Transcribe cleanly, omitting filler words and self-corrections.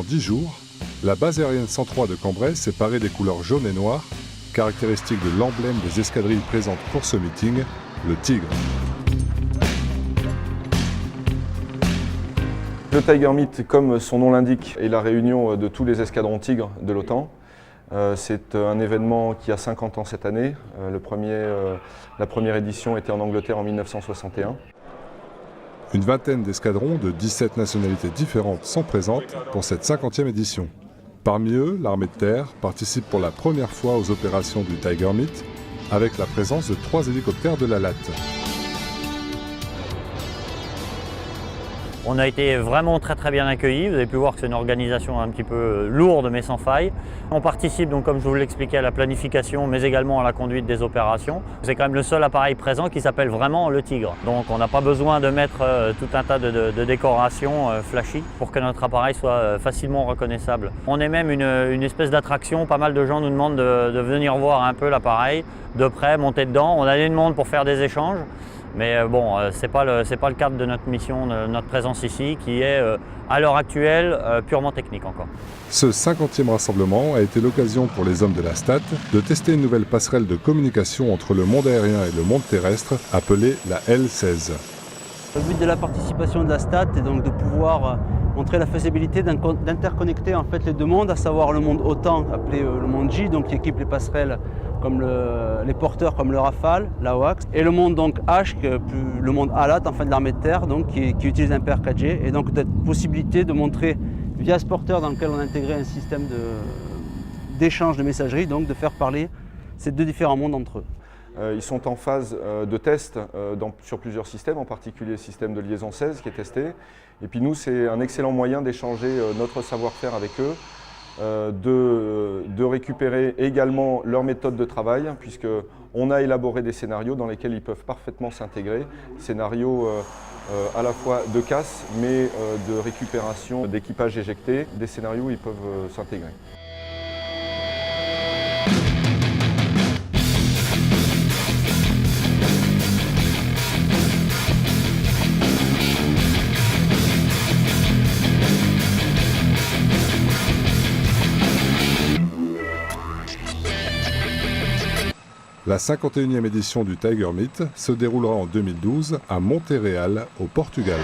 durant 10 jours, la base aérienne 103 de Cambrai s'est parée des couleurs jaune et noir, caractéristiques de l'emblème des escadrilles présentes pour ce meeting, le Tigre. Le Tiger Meet, comme son nom l'indique, est la réunion de tous les escadrons Tigre de l'OTAN. C'est un événement qui a 50 ans cette année. La première édition était en Angleterre en 1961. Une vingtaine d'escadrons de 17 nationalités différentes sont présentes pour cette 50e édition. Parmi eux, l'armée de terre participe pour la première fois aux opérations du Tiger Meet avec la présence de 3 hélicoptères de la LAT. On a été vraiment très bien accueillis. Vous avez pu voir que c'est une organisation un petit peu lourde mais sans faille. On participe donc, comme je vous l'expliquais, à la planification mais également à la conduite des opérations. C'est quand même le seul appareil présent qui s'appelle vraiment le Tigre. Donc on n'a pas besoin de mettre tout un tas de décorations flashy pour que notre appareil soit facilement reconnaissable. On est même une espèce d'attraction. Pas mal de gens nous demandent de venir voir un peu l'appareil de près, monter dedans. On a des demandes pour faire des échanges. Mais bon, ce n'est pas le cadre de notre mission, de notre présence ici, qui est à l'heure actuelle purement technique encore. Ce 50e rassemblement a été l'occasion pour les hommes de la STAT de tester une nouvelle passerelle de communication entre le monde aérien et le monde terrestre, appelée la L16. Le but de la participation de la STAT est donc de pouvoir montrer la faisabilité d'interconnecter en fait les deux mondes, à savoir le monde OTAN, appelé le monde J, donc qui équipe les passerelles comme les porteurs comme le Rafale, l'AWACS, et le monde donc H, le monde ALAT, enfin de l'armée de terre, donc, qui utilise un PR4G, et donc cette possibilité de montrer via ce porteur dans lequel on a intégré un système d'échange de messagerie, donc de faire parler ces deux différents mondes entre eux. Ils sont en phase de test sur plusieurs systèmes, en particulier le système de liaison 16 qui est testé. Et puis nous, c'est un excellent moyen d'échanger notre savoir-faire avec eux, de récupérer également leur méthode de travail, puisqu'on a élaboré des scénarios dans lesquels ils peuvent parfaitement s'intégrer, scénarios à la fois de casse, mais de récupération d'équipage éjecté, des scénarios où ils peuvent s'intégrer. La 51e édition du Tiger Meet se déroulera en 2012 à Montréal, au Portugal.